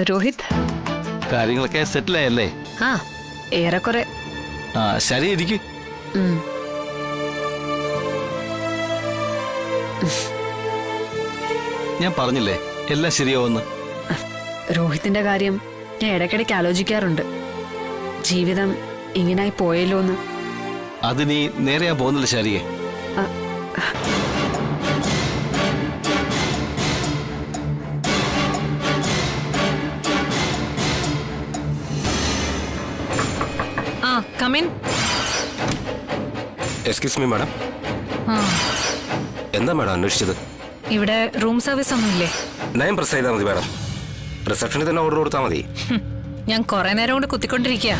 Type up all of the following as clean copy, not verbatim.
രോഹിത്, കാര്യങ്ങളൊക്കെ സെറ്റിൽ ആയല്ലേ? ആ ഏറെക്കുറെ. ആ ശരി, ഇരിക്കും. ഞാൻ പറഞ്ഞില്ലേ എല്ലാം ശരിയാവുമെന്ന്. രോഹിത്തിന്റെ കാര്യം ഞാൻ ഇടയ്ക്കിടയ്ക്ക് ആലോചിക്കാറുണ്ട്. ജീവിതം ഇങ്ങനായി പോയല്ലോന്ന്. അത് നീ നേരെയാ പോകുന്നില്ല ശരിയെ. Excuse me madam. എന്താ മാഡം അന്വേഷിച്ചത്? ഇവിടെ റൂം സർവീസ് ഒന്നുമില്ലേ? 9 പ്രസ് ചെയ്താൽ മതി മാഡം. റിസപ്ഷനിൽ തന്നെ ഓർഡർ കൊടുത്താൽ മതി. ഞാൻ കുറെ നേരം കൊണ്ട് കുത്തിക്കൊണ്ടിരിക്കുക.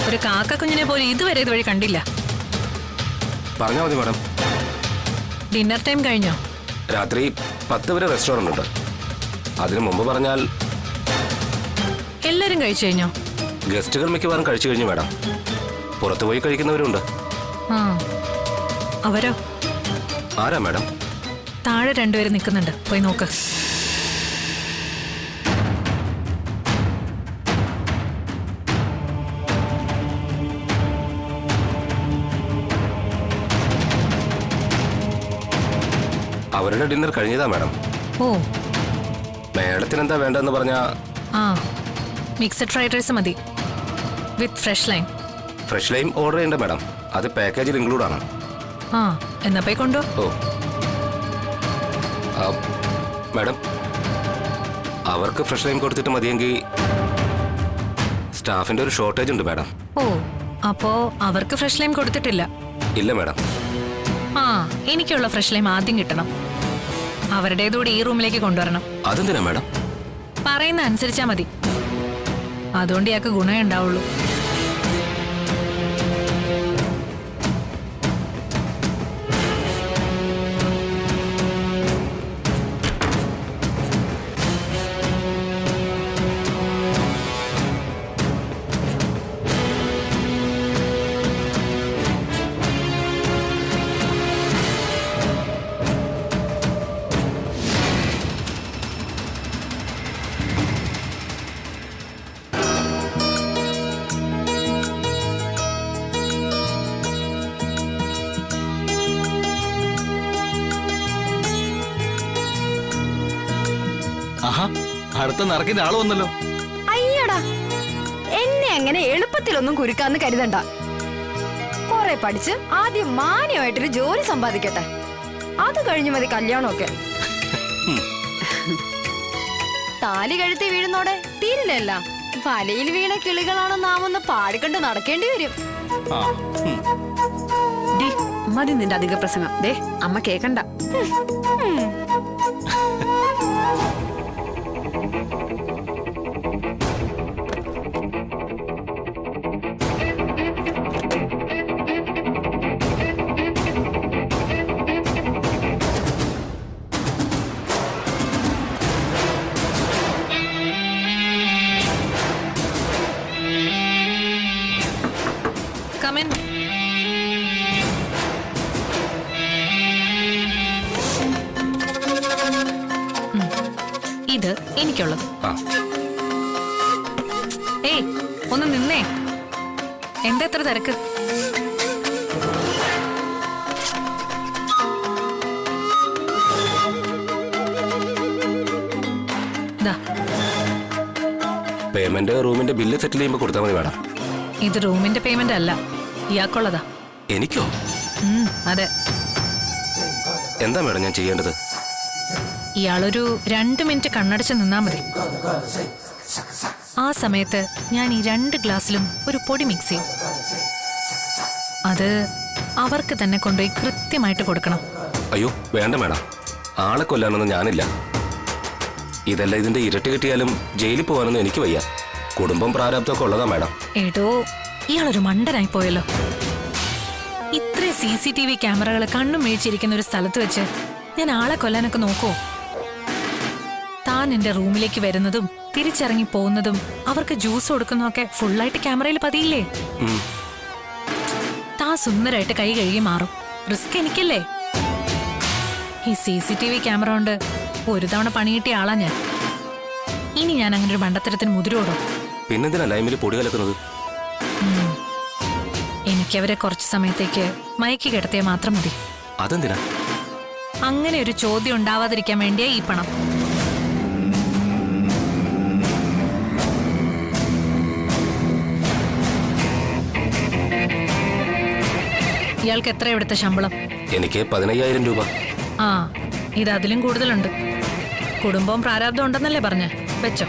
ഒരു കാക്ക കുഞ്ഞിനെ പോലും ഇതുവരെ ഇതുവഴി കണ്ടില്ല. പറഞ്ഞാൽ മതി മാഡം. ഡിന്നർ ടൈം കഴിഞ്ഞോ? രാത്രി 10 വരെ റെസ്റ്റോറൻ്റ് ഉണ്ട്. അതിനു മുമ്പ് പറഞ്ഞാൽ എല്ലാരും കഴിച്ചു കഴിഞ്ഞോ? ഗസ്റ്റുകൾ മിക്കവാറും കഴിച്ചു കഴിഞ്ഞു മാഡം. പുറത്തു പോയി കഴിക്കുന്നവരുണ്ട്. അവരോ? ആരാ മാഡം? താഴെ രണ്ടുപേരും നിൽക്കുന്നുണ്ട്, പോയി നോക്ക്. അവരുടെ ഡിന്നർ കഴിഞ്ഞതാ മാഡം. ഓ, മാഡത്തിന് എന്താ വേണ്ടതെന്ന് പറഞ്ഞാ? മിക്സഡ് ഫ്രൈഡ് റൈസ് മതി, വിത്ത് fresh lime. Fresh lime order ചെയ്യണ്ട മാഡം, അത് പാക്കേജിൽ ഇൻക്ലൂഡ് ആണ്. എന്നാ പോയി കൊണ്ടോ. ഓ മാഡം, അവർക്ക് ഫ്രഷ് ലൈം കൊടുത്തിട്ട് മതിയെങ്കിൽ സ്റ്റാഫിന്റെ ഒരു ഷോർട്ടേജ് ഉണ്ട് മാഡം. ഓ, അപ്പോ അവർക്ക് ഫ്രഷ് ലൈം കൊടുത്തിട്ടില്ല? ഇല്ല മാഡം. എനിക്കുള്ള ഫ്രഷ് ലൈം ആദ്യം കിട്ടണം. അവരുടേതൂടെ ഈ റൂമിലേക്ക് കൊണ്ടുവരണം. അതെന്തിനാ മാഡം? പറയുന്ന അനുസരിച്ചാ മതി, അതുകൊണ്ട് ഇയാൾക്ക് ഗുണമേ ഉണ്ടാവുള്ളൂ. അടുത്ത നറക്കിന്റെ ആള് വന്നല്ലോ. അയ്യടാ, എന്നെ അങ്ങനെ എളുപ്പത്തിലൊന്നും കുരുക്കാന്ന് കരുതണ്ട. കൊറേ പഠിച്ച് ആദ്യം മാന്യമായിട്ടൊരു ജോലി സമ്പാദിക്കട്ടെ, അത് കഴിഞ്ഞു മതി കല്യാണമൊക്കെ. താലി കഴുത്തി വീഴുന്നോടെ തീരില്ലല്ല. വലയിൽ വീണ കിളികളാണ് നാം ഒന്ന് പാടിക്കൊണ്ട് നടക്കേണ്ടി വരും. മതി നിന്റെ അധിക പ്രസംഗം. ദേ അമ്മ കേക്കണ്ട. Come in. ഇത് എനിക്കുള്ളത്. ഏയ് ഒന്ന് നിന്നേ, എന്താ എത്ര തിരക്ക്? പേയ്മെന്റ് റൂമിന്റെ ബില്ല് സെറ്റിൽ ചെയ്യുമ്പോൾ കൊടുത്താൽ മതി മാഡം. ഇത് റൂമിന്റെ പേയ്മെന്റ് അല്ല, ഇയാൾക്കുള്ളതാ. എനിക്കോ? അതെ. എന്താ മാഡം ഞാൻ ചെയ്യേണ്ടത്? ഇയാളൊരു 2 മിനിറ്റ് കണ്ണടച്ച് നിന്നാ മതി. ആ സമയത്ത് ഞാൻ ഈ 2 ഗ്ലാസ്സിലും ഒരു പൊടി മിക്സ് ചെയ്യും. അത് അവർക്ക് തന്നെ കൊണ്ടുപോയി കൃത്യമായിട്ട് കൊടുക്കണം. അയ്യോ വേണ്ട മാഡം, ആളെ കൊല്ലാനൊന്നും ഞാനില്ല. ഇതെല്ലാം ഇതിന്റെ ഇരട്ടി കിട്ടിയാലും ജയിലിൽ പോകാനൊന്നും എനിക്ക് വയ്യ. കുടുംബം പ്രാരാബ്ദമൊക്കെ ഉള്ളതാ മാഡം. ഏടോ, ഇയാളൊരു മണ്ടനായി പോയല്ലോ. ഇത്ര CCTV ക്യാമറകൾ കണ്ണും മേടിച്ചിരിക്കുന്ന ഒരു സ്ഥലത്ത് വെച്ച് ഞാൻ ആളെ കൊല്ലാനൊക്കെ നോക്കോ? താൻ എന്റെ റൂമിലേക്ക് വരുന്നതും തിരിച്ചിറങ്ങി പോകുന്നതും അവർക്ക് ജ്യൂസ് കൊടുക്കുന്നതൊക്കെ ഫുള്ളായിട്ട് ക്യാമറയിൽ പതിയില്ലേ? താൻ സുന്ദരായിട്ട് കൈ കഴുകി മാറും. റിസ്ക് എനിക്കല്ലേ? ഈ CCTV ക്യാമറ കൊണ്ട് ഒരു തവണ പണി കിട്ടിയ ആളാ ഞാൻ. ഇനി ഞാൻ അങ്ങനെ ഒരു മണ്ടത്തരത്തിന് മുതിരോടോ? പിന്നെന്തിനാ ലൈമിൽ പൊടി കലക്കുന്നത്? എനിക്കവരെ കുറച്ച് സമയത്തേക്ക് മയക്കി കിടത്തിയാൽ മാത്രം മതി. അതെന്തിനാ? അങ്ങനെ ഒരു ചോദ്യം ഉണ്ടാവാതിരിക്കാൻ വേണ്ടിയാ ഈ പണം. ഇയാൾക്ക് എത്ര ഇവിടുത്തെ ശമ്പളം? എനിക്ക് 15,000 രൂപ. ആ, ഇത് അതിലും കൂടുതലുണ്ട്. കുടുംബവും പ്രാരാബ്ദം ഉണ്ടെന്നല്ലേ പറഞ്ഞ? വെച്ചോ.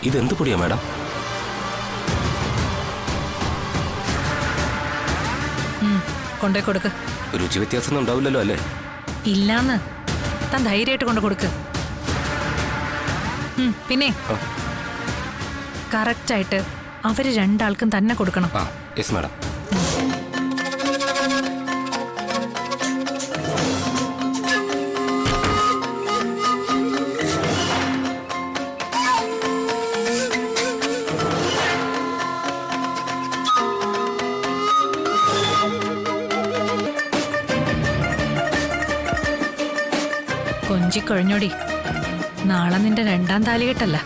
ഇതെന്ത് പൊടിയാ മാഡം? കൊണ്ടുപോയി കൊടുക്ക്. രുചി വ്യത്യാസം ഉണ്ടാവില്ലല്ലോ അല്ലേ? ഇല്ലാന്ന് താൻ ധൈര്യമായിട്ട് കൊണ്ട് കൊടുക്ക്. പിന്നെ കറക്റ്റായിട്ട് അവര് രണ്ടാൾക്കും തന്നെ കൊടുക്കണം. ആ യെസ് മാഡം. കൊഞ്ചിക്കൊഴിഞ്ഞോടി, നാളെ നിന്റെ രണ്ടാം താലികെട്ടല്ല.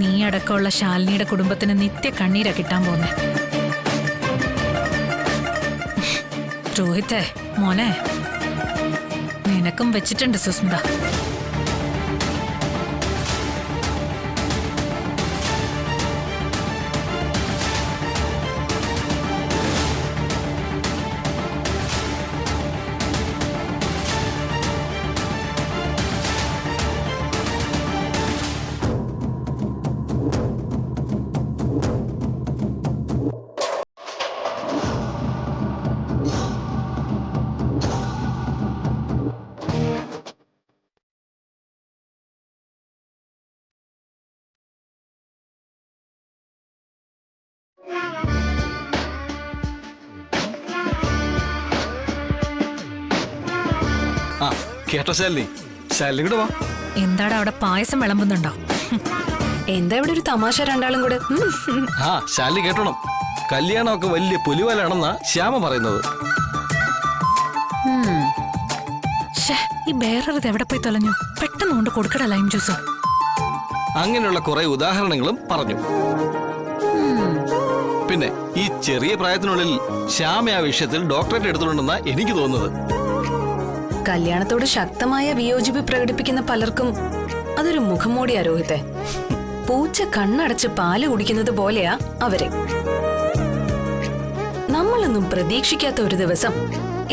നീ അടക്കമുള്ള ശാലിനിയുടെ കുടുംബത്തിന് നിത്യ കണ്ണീരാ കിട്ടാൻ പോന്നെ. രോഹിത്തെ മോനെ, നിനക്കും വെച്ചിട്ടുണ്ട് സുസ്മിത. ആ കേട്ടോ ശാലിനി, ശാലിനി കൂടെ വാ. എന്താടാ അവിടെ പായസം വിളമ്പുന്നുണ്ടോ? എന്താ ഇവിടെ ഒരു തമാശ രണ്ടാളും കൂടെ? ആ ശാലിനി കേട്ടോണം, കല്യാണമൊക്കെ വലിയ പുലിവാലാണെന്നാ ശ്യാമ പറയുന്നത്. ശ്ശേ, ഈ ബേറത് എവിടെ പോയി തൊലഞ്ഞു? പെട്ടെന്ന് കൊണ്ട് കൊടുക്കടാ ലൈം ജ്യൂസ്. അങ്ങനെയുള്ള കുറെ ഉദാഹരണങ്ങളും പറഞ്ഞു. പിന്നെ ഈ ചെറിയ പ്രായത്തിനുള്ളിൽ ശ്യാമ ആ വിഷയത്തിൽ ഡോക്ടറേറ്റ് എടുത്തിട്ടുണ്ടെന്നാ എനിക്ക് തോന്നുന്നത്. കല്യാണത്തോട് ശക്തമായ വിയോജിപ്പ് പ്രകടിപ്പിക്കുന്ന പലർക്കും അതൊരു മുഖംമൂടിയാ രോഹിത്തെ. പൂച്ച കണ്ണടച്ച് പാല് കുടിക്കുന്നത് പോലെയാ അവരെ. നമ്മളൊന്നും പ്രതീക്ഷിക്കാത്ത ഒരു ദിവസം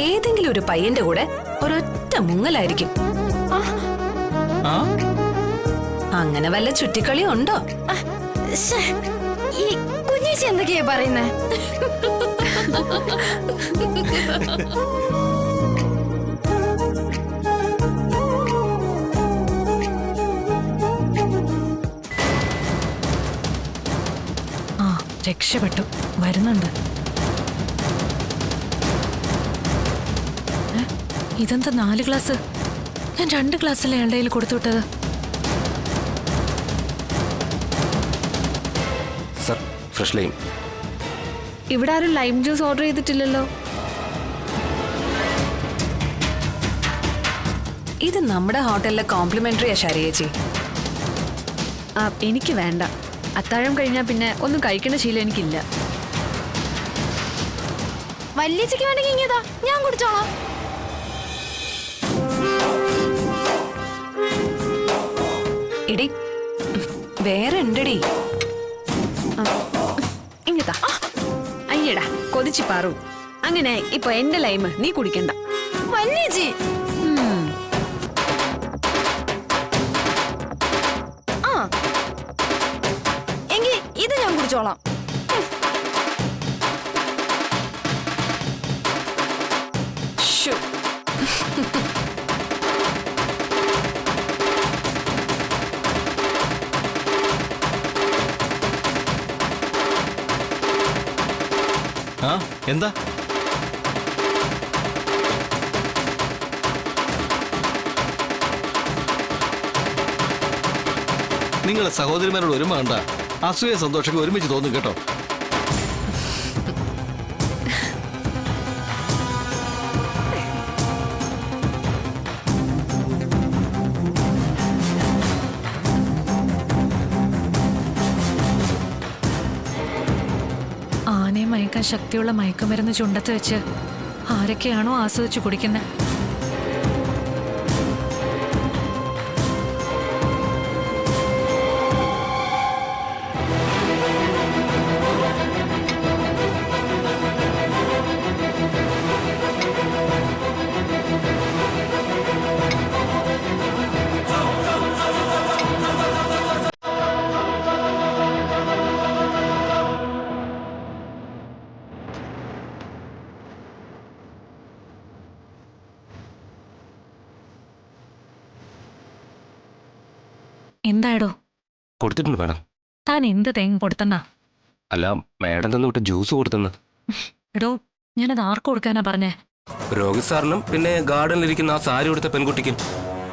ഏതെങ്കിലും ഒരു പയ്യന്റെ കൂടെ ഒരൊറ്റ മുങ്ങലായിരിക്കും. അങ്ങനെ വല്ല ചുറ്റിക്കളിയും ഉണ്ടോ? ഈ കുഞ്ഞേച്ചി എന്തൊക്കെയാ പറയുന്നേ? ആ, രക്ഷപ്പെട്ടു. വരുന്നുണ്ട്. ഇതെന്താ 4 ഗ്ലാസ്? ഞാൻ 2 ഗ്ലാസ്സല്ലേ അയാളുടെ കയ്യിൽ കൊടുത്തു വിട്ടത്. Sir, fresh lime. ഇവിടെ ആരും ലൈം ജ്യൂസ് ഓർഡർ ചെയ്തിട്ടില്ലല്ലോ. ഇത് നമ്മുടെ ഹോട്ടലിലെ കോംപ്ലിമെന്ററിയാ ശാരിയേച്ചി. എനിക്ക് വേണ്ട. അത്താഴം കഴിഞ്ഞാൽ പിന്നെ ഒന്നും കഴിക്കേണ്ട ശീലം എനിക്കില്ല. വല്യച്ചയ്ക്ക് വേണമെങ്കിൽ ഇങ്ങേതാ, ഞാൻ കുടിച്ചോളാം. എടി വേറെ ഉണ്ടടി. ഇങ്ങത്താ. അയ്യടാ കൊതിച്ചു പാറു. അങ്ങനെ ഇപ്പൊ എന്റെ ലൈമ് നീ കുടിക്കണ്ട. വല്യച്ചി കുടിച്ചോളാം. ശ്ശോ. ആ എന്താ? നിങ്ങളെ സഹോദരിമാരോട് ഒരുമ കണ്ട അസൂയ സന്തോഷമൊക്കെ ഒരുമിച്ച് തോന്നും കേട്ടോ. ആനയെ മയക്കാൻ ശക്തിയുള്ള മയക്കുമരുന്ന് ചുണ്ടത്ത് വെച്ച് ആരൊക്കെയാണോ ആസ്വദിച്ചു കുടിക്കുന്നത്. എന്താടോ കൊടുത്തിട്ടുണ്ട് മാഡം. താൻ എന്ത് തേങ്ങ കൊടുത്തന്നാ? അല്ല, മാഡം തന്നു വിട്ട ജ്യൂസ് കൊടുത്തെന്ന്. എടോ, ഞാനത് ആർക്ക് കൊടുക്കാനാ പറഞ്ഞേ? രോഹിത് സാറിനും പിന്നെ ഗാർഡനിലിരിക്കുന്ന ആ സാരി കൊടുത്ത പെൺകുട്ടിക്കും.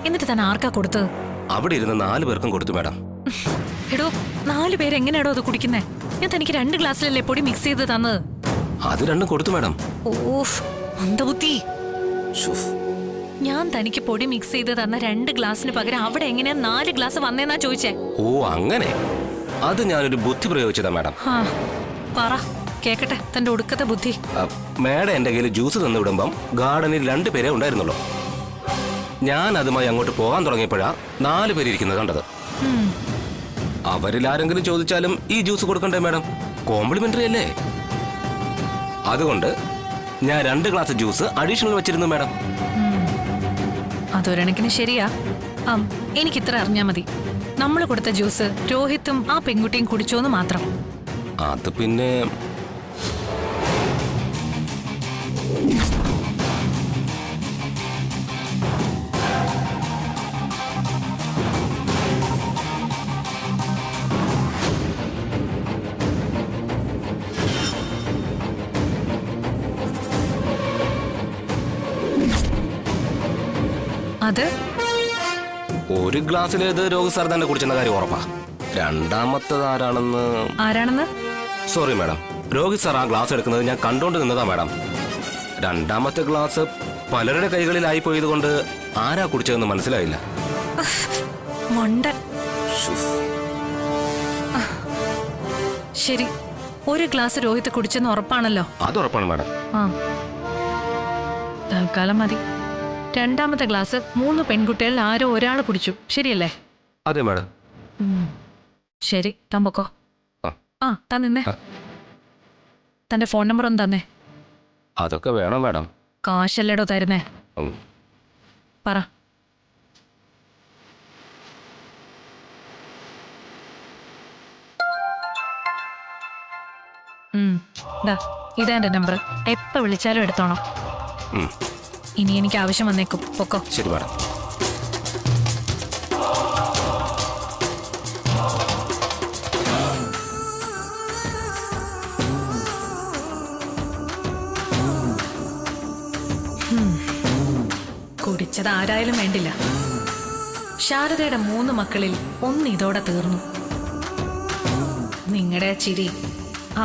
എന്നിട്ട് താൻ ആർക്കാ കൊടുത്തത്? അവിടെ ഇരുന്ന് 4 പേർക്കും കൊടുത്തു മാഡം. എടോ, 4 പേര് എങ്ങനെയാടോ അത് കുടിക്കുന്നേ? ഞാൻ തനിക്ക് 2 ഗ്ലാസ്സിലല്ലേ പൊടി മിക്സ് ചെയ്ത് തന്നത്. അത് രണ്ടും കൊടുത്തു മാഡം. ഓഫ്, മന്ദബുദ്ധി. ഞാൻ തനിക്ക് പൊടി മിക്സ് ചെയ്ത് തന്ന 2 ഗ്ലാസ്സിന് പകരം അവിടെ എങ്ങനെയാ 4 ഗ്ലാസ് വന്നേന്നാ ചോദിച്ചേ. ഓ അങ്ങനെ, അത് ഞാനൊരു ബുദ്ധി പ്രയോഗിച്ചതാ മാഡം. പറ കേക്കട്ടെ തന്റെ ഒടുക്കത്തെ ബുദ്ധി. മാഡം എന്റെ കയ്യിൽ ജ്യൂസ് തന്നു വിടുമ്പം ഗാർഡനിൽ 2 പേരെ ഉണ്ടായിരുന്നുള്ളൂ. ഞാൻ അതുമായി അങ്ങോട്ട് പോകാൻ തുടങ്ങിയപ്പോഴാ 4 പേര് ഇരിക്കുന്നത് കണ്ടത്. അവരിൽ ആരെങ്കിലും ചോദിച്ചാലും ഈ ജ്യൂസ് കൊടുക്കണ്ടേ മാഡം? കോംപ്ലിമെന്ററി അല്ലേ? അതുകൊണ്ട് ഞാൻ 2 ഗ്ലാസ് ജ്യൂസ് അഡീഷണൽ വെച്ചിരുന്നു മാഡം. അതൊരെണക്കിന് ശരിയാ. എനിക്കിത്ര അറിഞ്ഞാ മതി. നമ്മൾ കൊടുത്ത ജ്യൂസ് രോഹിത്തും ആ പെൺകുട്ടിയും കുടിച്ചോന്ന് മാത്രം. അത് പിന്നെ അത് ഒരു ഗ്ലാസ്സിലേത് രോഹിത് സാർ തന്നെ കുടിച്ചെന്ന കാര്യം ഉറപ്പാ. രണ്ടാമത്തത് ആരാണെന്ന് സോറി മാഡം, രോഹിത് സാർ ആ ഗ്ലാസ് എടുക്കുന്നത് ഞാൻ കണ്ടോണ്ട് നിന്നതാ മാഡം. രണ്ടാമത്തെ ഗ്ലാസ് പലരുടെ കൈകളിലായി പോയത് കൊണ്ട് ആരാ കുടിച്ചതെന്ന് മനസ്സിലായില്ല. മണ്ടൻ. ശരി, ഒരു ഗ്ലാസ് രോഹിത്ത് കുടിച്ചെന്ന് ഉറപ്പാണല്ലോ? അത് ഉറപ്പാണ് മാഡം. തൽക്കാലം മതി. രണ്ടാമത്തെ ഗ്ലാസ് 3 പെൺകുട്ടികളിൽ ആരോ ഒരാൾ കുടിച്ചു, ശരിയല്ലേ? അതെ മാഡം. ശരി, താൻ പൊക്കോ. താൻ നിന്നേ. തന്റെ ഫോൺ നമ്പർ ഒന്ന് തന്നെ. അതൊക്കെ വേണം മാഡം. കാശല്ലേടോ തരുന്നേ? പറ. ഇതാ എന്റെ നമ്പർ. എപ്പോ വിളിച്ചാലും എടുത്തോണം. ഇനി എനിക്ക് ആവശ്യം വന്നേക്കും. പൊക്കോ. ശരി മാഡം. കുടിച്ചത് ആരായാലും വേണ്ടില്ല. ശാരദയുടെ 3 മക്കളിൽ 1 ഇതോടെ തീർന്നു. നിങ്ങളുടെ ചിരി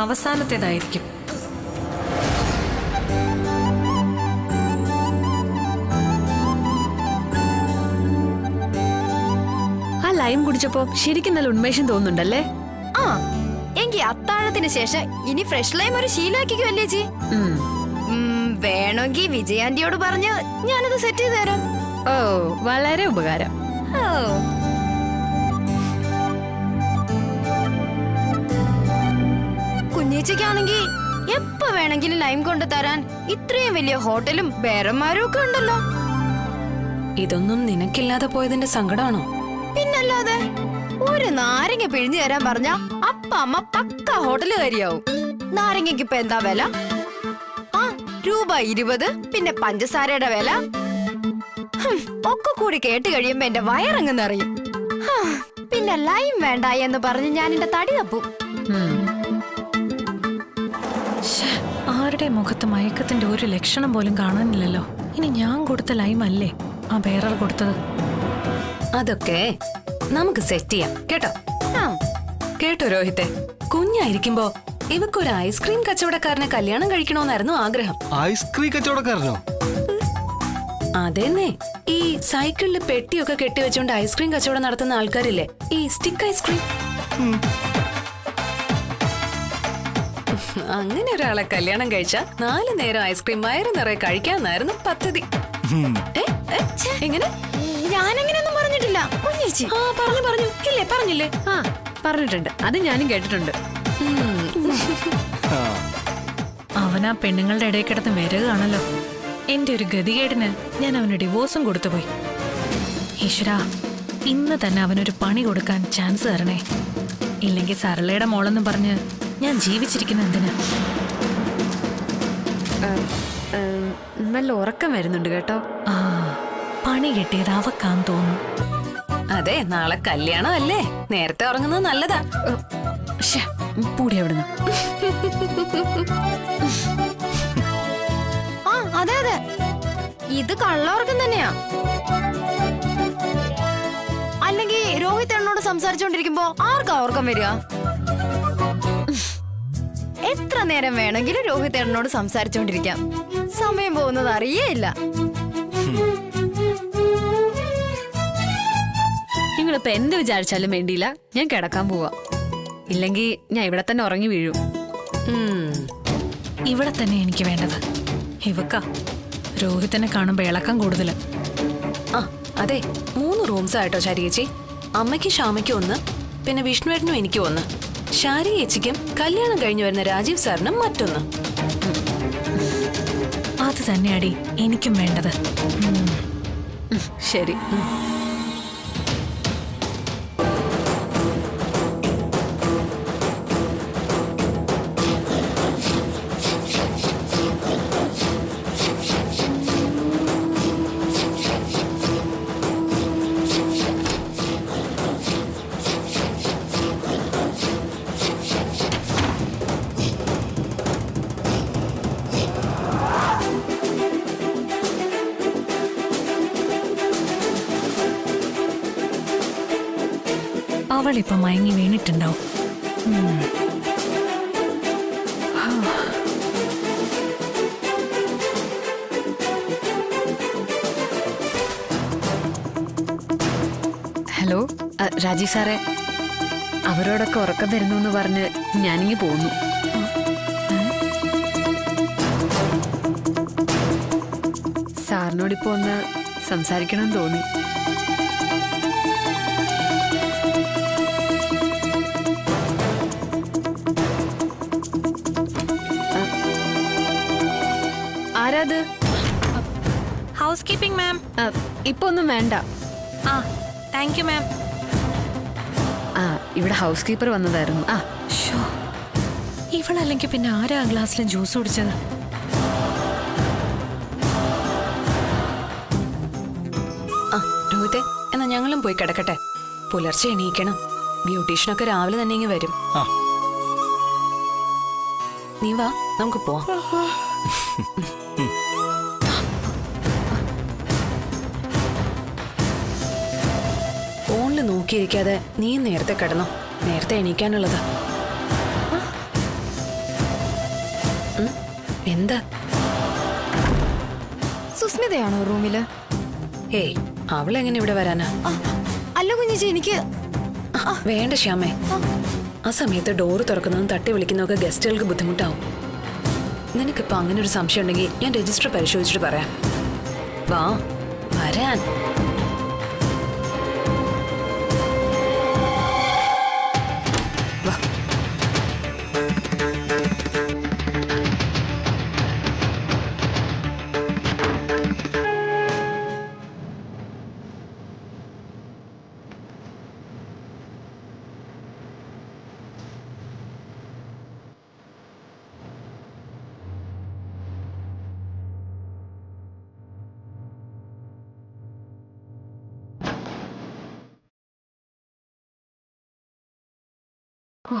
അവസാനത്തേതായിരിക്കും. ലൈം കുടിച്ചപ്പോ ശരിക്കും നല്ല ഉന്മേഷം തോന്നുന്നുണ്ടല്ലേ? എങ്കി അത്താഴത്തിന് ശേഷം ഇനി ഫ്രഷ് ലൈം ഒരു ശീലാക്കിക്കുമല്ലേ ചി? വേണമെങ്കിൽ വിജയാന്റിയോട് പറഞ്ഞ് ഞാനത് സെറ്റ് ചെയ്ത് തരാം. ഓ, വളരെ ഉപകാരം. കുഞ്ഞേച്ചിക്കാണെങ്കിൽ എപ്പോ വേണമെങ്കിലും ലൈം കൊണ്ടു തരാൻ ഇത്രയും വലിയ ഹോട്ടലും ബേരന്മാരും ഒക്കെ ഉണ്ടല്ലോ. ഇതൊന്നും നിനക്കില്ലാതെ പോയതിന്റെ സങ്കടമാണോ? പിന്നല്ലാതെ, ഒരു നാരങ്ങ പിഴിഞ്ഞു തരാൻ പറഞ്ഞ അപ്പ അമ്മ പക്ക പക്കാ ഹോട്ടലുകാരിയാവും. നാരങ്ങയ്ക്ക് ഇപ്പൊ എന്താ വില? ആ ₹20. പിന്നെ പഞ്ചസാരയുടെ വില ഒക്കെ കൂടി കേട്ട് കഴിയുമ്പോ എന്റെ വയറങ്ങ് നിറയും. പിന്നെ ലൈം വേണ്ട എന്ന് പറഞ്ഞ് ഞാൻ എന്റെ തടി തപ്പും. ആരുടെ മുഖത്ത് മയക്കത്തിന്റെ ഒരു ലക്ഷണം പോലും കാണാനില്ലല്ലോ. ഇനി ഞാൻ കൊടുത്ത ലൈമല്ലേ ആ ബേറർ കൊടുത്തത്? അതൊക്കെ നമുക്ക് സെറ്റ് ചെയ്യാം കേട്ടോ. ആ, കേട്ടോ രോഹിത്തെ, കുഞ്ഞായിരിക്കുമ്പോ ഇവക്കൊരു ഐസ്ക്രീം കച്ചവടക്കാരനെ കല്യാണം കഴിക്കണോന്നായിരുന്നു ആഗ്രഹം. ഐസ്ക്രീം കച്ചവടക്കാരനോ? അതെന്നെ, ഈ സൈക്കിളില് പെട്ടിയൊക്കെ കെട്ടിവെച്ചോണ്ട് ഐസ്ക്രീം കച്ചവടം നടത്തുന്ന ആൾക്കാരില്ലേ, ഈ സ്റ്റിക്ക് ഐസ്ക്രീം. അങ്ങനെ ഒരാളെ കല്യാണം കഴിച്ച 4 നേരം ഐസ്ക്രീം വയറ് നിറയെ കഴിക്കാന്നായിരുന്നു പദ്ധതി. എങ്ങനെ? ഞാനങ്ങനെയൊന്നും പറഞ്ഞിട്ടില്ല കുഞ്ഞേച്ചി. ആ പറഞ്ഞു ഇല്ലേ, പറഞ്ഞില്ലേ? ആ പറഞ്ഞിട്ടുണ്ട്, അത് ഞാനും കേട്ടിട്ടുണ്ട്. അവനാ പെണ്ണുങ്ങളുടെ ഇടയിൽ കിടന്ന് വിരകാണല്ലോ. എന്റെ ഒരു ഗതികേടിന് ഞാൻ അവന് ഡിവോഴ്സും കൊടുത്തുപോയി. ഈശ്വരാ, ഇന്ന് തന്നെ അവനൊരു പണി കൊടുക്കാൻ ചാൻസ് തരണേ. ഇല്ലെങ്കിൽ സരളയുടെ മോളെന്ന് പറഞ്ഞ് ഞാൻ ജീവിച്ചിരിക്കുന്ന എന്തിനാ? നല്ല ഉറക്കം വരുന്നുണ്ട് കേട്ടോ. ആ, പണി കിട്ടിയത് അവക്കാന്ന് തോന്നുന്നു. അതെ, നാളെ കല്യാണം അല്ലേ, നേരത്തെ ഉറങ്ങുന്നത് നല്ലതാ. പൂടി എവിടുന്ന്? ആ അതെ അതെ, ഇത് കള്ളോർക്കം തന്നെയാ. അല്ലെങ്കിൽ രോഹിത് എന്നോട് സംസാരിച്ചോണ്ടിരിക്കുമ്പോ ആർക്കാ ഓർക്കം വരിക? എത്ര നേരം വേണമെങ്കിലും രോഹിത് എന്നോട് സംസാരിച്ചോണ്ടിരിക്കാം, സമയം പോകുന്നത് അറിയേയില്ല. നിങ്ങളിപ്പോ എന്ത് വിചാരിച്ചാലും വേണ്ടിയില്ല, ഞാൻ കിടക്കാൻ പോവാ. ഇല്ലെങ്കിൽ ഞാൻ ഇവിടെ തന്നെ ഉറങ്ങി വീഴും. ഇവിടെ തന്നെ എനിക്ക് വേണ്ടത്. ഇവക്ക രോഹിത്തിനെ കാണുമ്പോ ഇളക്കം കൂടുതല്. ആ അതെ, 3 റൂംസ് ആയിട്ടോ ശാരിയേച്ചി. അമ്മയ്ക്ക് ശ്യാമയ്ക്കും 1, പിന്നെ വിഷ്ണുവേട്ടനും എനിക്കും 1, ശാരിയേച്ചിക്കും കല്യാണം കഴിഞ്ഞു വരുന്ന രാജീവ് സാറിനും മറ്റൊന്ന്. അത് തന്നെയാടി എനിക്കും വേണ്ടത്. ശരി. അവളിപ്പോ മയങ്ങി വീണിട്ടുണ്ടാവും. ഹലോ രാജീവ് സാറേ, അവരോടൊക്കെ ഉറക്കം വരുന്നു എന്ന് പറഞ്ഞ് ഞാനിങ്ങി പോന്നു. സാറിനോടിപ്പോ ഒന്ന് സംസാരിക്കണമെന്ന് തോന്നി. ആരാത്? ഹൗസ് കീപ്പിംഗ് മാം. ഇപ്പൊ ഒന്നും വേണ്ട. ആ താങ്ക് യു മാം. ആ ഇവിടെ ഹൗസ് കീപ്പർ വന്നതായിരുന്നു. ആ ഷോ, ഇവളല്ലെങ്കിൽ പിന്നെ ആരാ ഗ്ലാസ്സിലെ ജ്യൂസ് കുടിച്ചത്? ആ രോഹിത്തെ, എന്നാ ഞങ്ങളും പോയി കിടക്കട്ടെ. പുലർച്ചെ എണീക്കണം. ബ്യൂട്ടീഷ്യനൊക്കെ രാവിലെ തന്നെ ഇങ്ങ് വരും. നീ വാ, നമുക്ക് പോവാം. ഫോണില് നോക്കിയിരിക്കാതെ നീ നേരത്തെ കിടന്നോ, നേരത്തെ എണീക്കാനുള്ളതാ. എന്താ? സുസ്മിതയാണോ റൂമില്? ഏയ്, അവളെങ്ങനെ ഇവിടെ വരാനാ? അല്ല കുഞ്ഞിച്ചി, എനിക്ക് വേണ്ട ശ്യാമേ. ആ സമയത്ത് ഡോറ് തുറക്കുന്നതും തട്ടി വിളിക്കുന്നതൊക്കെ ഗസ്റ്റുകൾക്ക് ബുദ്ധിമുട്ടാവും. നിനക്കിപ്പോ അങ്ങനെ ഒരു സംശയം ഉണ്ടെങ്കിൽ ഞാൻ രജിസ്റ്റർ പരിശോധിച്ചിട്ട് പറയാം. വാ, വരാൻ. ഓ